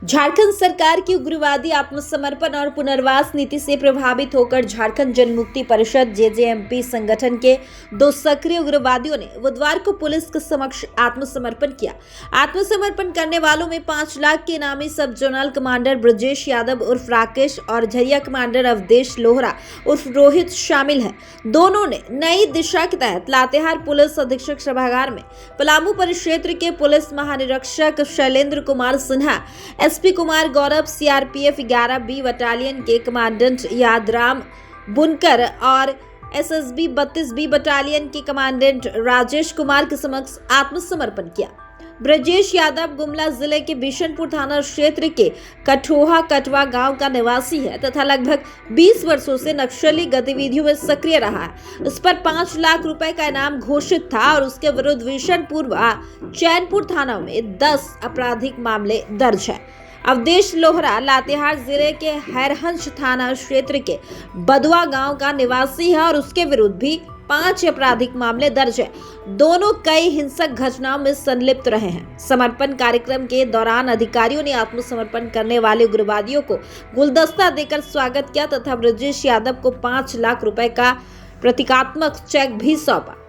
झारखंड सरकार की उग्रवादी आत्मसमर्पण और पुनर्वास नीति से प्रभावित होकर झारखंड जनमुक्ति परिषद जेजेएमपी संगठन के 2 सक्रिय उग्रवादियों ने बुधवार को पुलिस के समक्ष आत्मसमर्पण किया। आत्मसमर्पण करने वालों में 5 लाख के इनामी सब जोनल कमांडर ब्रजेश यादव उर्फ राकेश और झरिया कमांडर अवधेश लोहरा उर्फ रोहित शामिल है। दोनों ने नई दिशा के तहत लातेहार पुलिस अधीक्षक सभागार में पलामू परिक्षेत्र के पुलिस महानिरीक्षक Shailendra Kumar Sinha, SP Kumar Gaurav, CRPF 11B battalion के कमांडेंट यादराम बुनकर और एसएसबी 32B बटालियन के कमांडेंट राजेश कुमार के समक्ष आत्मसमर्पण किया। ब्रजेश यादव गुमला जिले के बिशनपुर थाना क्षेत्र के कठोहा कटवा गांव का निवासी है तथा लगभग 20 वर्षों से नक्सली गतिविधियों में सक्रिय रहा है। उस पर 5 लाख रुपए का इनाम घोषित था और उसके विरुद्ध बिशनपुर व चैनपुर थाना में 10 आपराधिक मामले दर्ज है। अवधेश लोहरा लातेहार जिले के हैरहंस थाना क्षेत्र के बदुआ गांव का निवासी है और उसके विरुद्ध भी 5 आपराधिक मामले दर्ज है। दोनों कई हिंसक घटनाओं में संलिप्त रहे हैं। समर्पण कार्यक्रम के दौरान अधिकारियों ने आत्मसमर्पण करने वाले उग्रवादियों को गुलदस्ता देकर स्वागत किया तथा ब्रजेश यादव को 5 लाख रुपए का प्रतीकात्मक चेक भी सौंपा।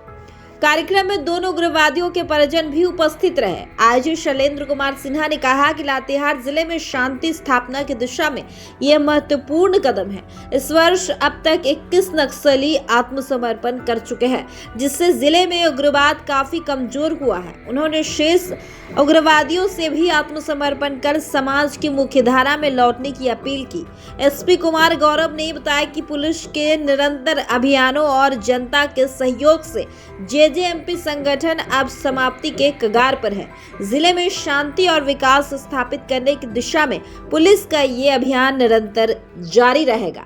कार्यक्रम में दोनों उग्रवादियों के परिजन भी उपस्थित रहे। आईजी शैलेंद्र कुमार सिन्हा ने कहा कि लातेहार जिले में शांति स्थापना की दिशा में यह महत्वपूर्ण कदम है। इस वर्ष अब तक 21 नक्सली आत्मसमर्पण कर चुके हैं, जिससे जिले में उग्रवाद काफी कमजोर हुआ है। उन्होंने शेष उग्रवादियों से भी आत्मसमर्पण कर समाज की मुख्यधारा में लौटने की अपील की। एसपी कुमार गौरव ने बताया कि पुलिस के निरंतर अभियानों और जनता के सहयोग से जेजेएमपी संगठन अब समाप्ति के कगार पर है। जिले में शांति और विकास स्थापित करने की दिशा में पुलिस का ये अभियान निरंतर जारी रहेगा।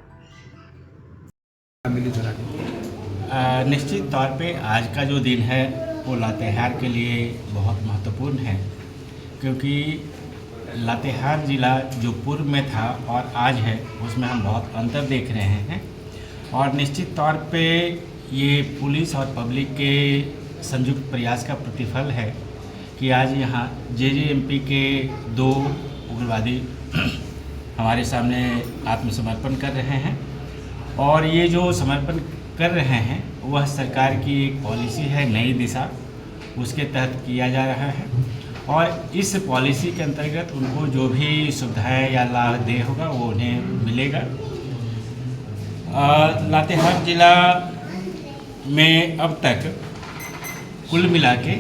निश्चित तौर पे आज का जो दिन है वो लातेहार के लिए बहुत महत्वपूर्ण है, क्योंकि लातेहार ज़िला जो पूर्व में था और आज है उसमें हम बहुत अंतर देख रहे हैं। और निश्चित तौर पे ये पुलिस और पब्लिक के संयुक्त प्रयास का प्रतिफल है कि आज यहाँ जेजेएमपी के 2 उग्रवादी हमारे सामने आत्मसमर्पण कर रहे हैं। और ये जो समर्पण कर रहे हैं वह सरकार की एक पॉलिसी है, नई दिशा, उसके तहत किया जा रहा है। और इस पॉलिसी के अंतर्गत उनको जो भी सुविधाएं या लाभ देय होगा वो उन्हें मिलेगा। लातेहार ज़िला में अब तक कुल मिला के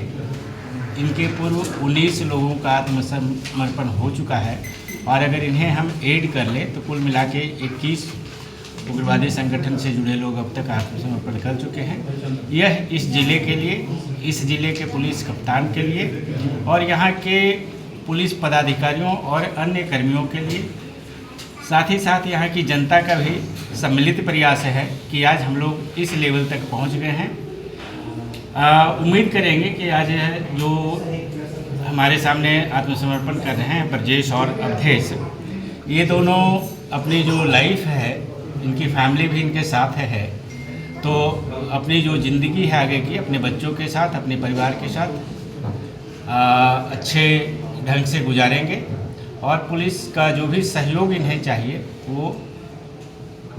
इनके पूर्व 19 लोगों का आत्मसमर्पण हो चुका है और अगर इन्हें हम ऐड कर लें तो कुल मिला के 21 उग्रवादी संगठन से जुड़े लोग अब तक आत्मसमर्पण कर चुके हैं। यह इस ज़िले के लिए, इस ज़िले के पुलिस कप्तान के लिए और यहाँ के पुलिस पदाधिकारियों और अन्य कर्मियों के लिए, साथ ही साथ यहाँ की जनता का भी सम्मिलित प्रयास है कि आज हम लोग इस लेवल तक पहुँच गए हैं। उम्मीद करेंगे कि आज जो हमारे सामने आत्मसमर्पण कर रहे हैं ब्रजेश और अवधेश, ये दोनों अपनी जो लाइफ है, इनकी फैमिली भी इनके साथ है, तो अपनी जो ज़िंदगी है आगे की अपने बच्चों के साथ, अपने परिवार के साथ अच्छे ढंग से गुजारेंगे और पुलिस का जो भी सहयोग इन्हें चाहिए वो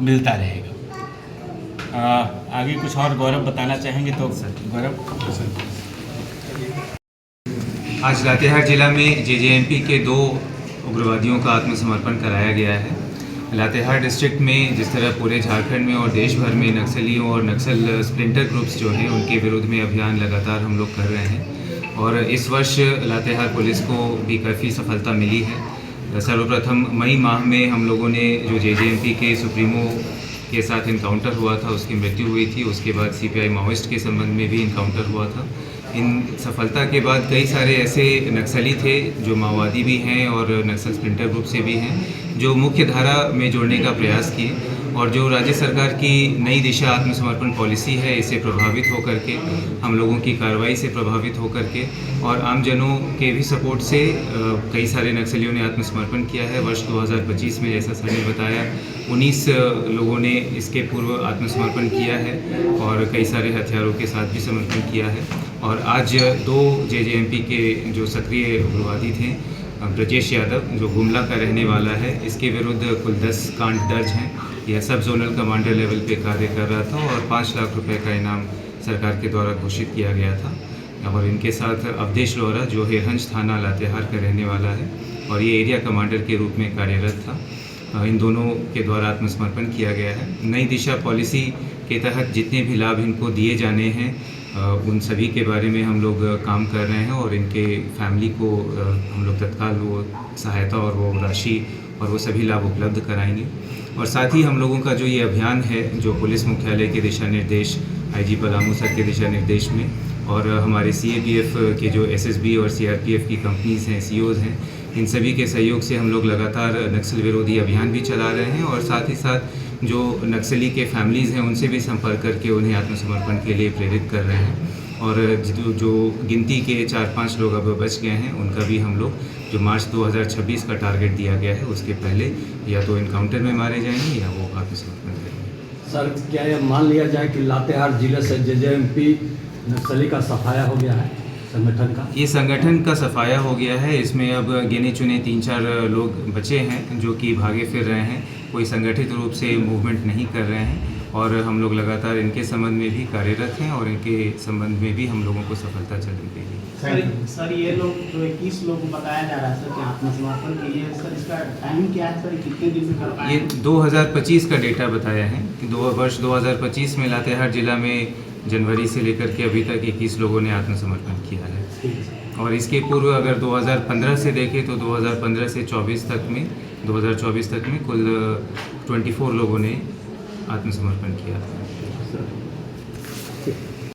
मिलता रहेगा। आगे कुछ और गौरव बताना चाहेंगे तो गौरव। आज लातेहार जिला में जेजेएमपी के 2 उग्रवादियों का आत्मसमर्पण कराया गया है। लातेहार डिस्ट्रिक्ट में जिस तरह पूरे झारखंड में और देश भर में नक्सलियों और नक्सल स्प्लिंटर ग्रुप्स जो हैं उनके विरुद्ध में अभियान लगातार हम लोग कर रहे हैं और इस वर्ष लातेहार पुलिस को भी काफ़ी सफलता मिली है। सर्वप्रथम मई माह में हम लोगों ने जो जेजेएमपी के सुप्रीमो के साथ इनकाउंटर हुआ था, उसकी मृत्यु हुई थी। उसके बाद सीपीआई माओइस्ट के संबंध में भी इनकाउंटर हुआ था। इन सफलता के बाद कई सारे ऐसे नक्सली थे जो माओवादी भी हैं और नक्सल स्प्लिंटर ग्रुप से भी हैं, जो मुख्य धारा में जोड़ने का प्रयास किए और जो राज्य सरकार की नई दिशा आत्मसमर्पण पॉलिसी है, इससे प्रभावित होकर के, हम लोगों की कार्रवाई से प्रभावित होकर के और आमजनों के भी सपोर्ट से कई सारे नक्सलियों ने आत्मसमर्पण किया है। वर्ष 2025 में जैसा सर ने बताया 19 लोगों ने इसके पूर्व आत्मसमर्पण किया है और कई सारे हथियारों के साथ भी समर्पण किया है। और आज 2 जेजेएमपी के जो सक्रिय उग्रवादी थे ब्रजेश यादव जो गुमला का रहने वाला है, इसके विरुद्ध कुल 10 कांड दर्ज हैं। यह सब जोनल कमांडर लेवल पे कार्य कर रहा था और 5 लाख रुपए का इनाम सरकार के द्वारा घोषित किया गया था। और इनके साथ अवधेश लोहरा जो हेरहंज थाना लातेहार का रहने वाला है और ये एरिया कमांडर के रूप में कार्यरत था। इन दोनों के द्वारा आत्मसमर्पण किया गया है। नई दिशा पॉलिसी के तहत जितने भी लाभ इनको दिए जाने हैं उन सभी के बारे में हम लोग काम कर रहे हैं और इनके फैमिली को हम लोग तत्काल वो सहायता और वो राशि और वो सभी लाभ उपलब्ध कराएंगे। और साथ ही हम लोगों का जो ये अभियान है जो पुलिस मुख्यालय के दिशा निर्देश, आईजी पलामू सर के दिशा निर्देश में और हमारे सीएपीएफ के जो एसएसबी और सीआरपीएफ की कंपनीज़ हैं, सीओज़ हैं, इन सभी के सहयोग से हम लोग लगातार नक्सल विरोधी अभियान भी चला रहे हैं और साथ ही साथ जो नक्सली के फैमिलीज़ हैं उनसे भी संपर्क करके उन्हें आत्मसमर्पण के लिए प्रेरित कर रहे हैं। और जो गिनती के 4-5 लोग अब बच गए हैं उनका भी हम लोग जो मार्च 2026 का टारगेट दिया गया है उसके पहले या तो इनकाउंटर में मारे जाएंगे या वो आत्मसमर्पण करेंगे। सर, क्या यह मान लिया जाए कि लातेहार जिले से जेजेएमपी नक्सली का सफाया हो गया है संगठन का? ये संगठन का सफाया हो गया है। इसमें अब गिने चुने 3-4 लोग बचे हैं जो कि भागे फिर रहे हैं, कोई संगठित रूप से मूवमेंट नहीं कर रहे हैं और हम लोग लगातार इनके संबंध में भी कार्यरत हैं और इनके संबंध में भी हम लोगों को सफलता चल रही है। सर ये लोग जो 21 लोग को बताया जा रहा है सर कि आत्मसमर्पण के लिए, सर इसका टाइम क्या है सर, कितने दिन में कर पाएंगे? ये 2025 का डेटा बताया है कि वर्ष 2025 में लातेहार जिला में जनवरी से लेकर के अभी तक 21 लोगों ने आत्मसमर्पण किया है। और इसके पूर्व अगर 2015 से देखें तो 2015 से 2024 तक में कुल 24 लोगों ने आत्मसमर्पण किया था।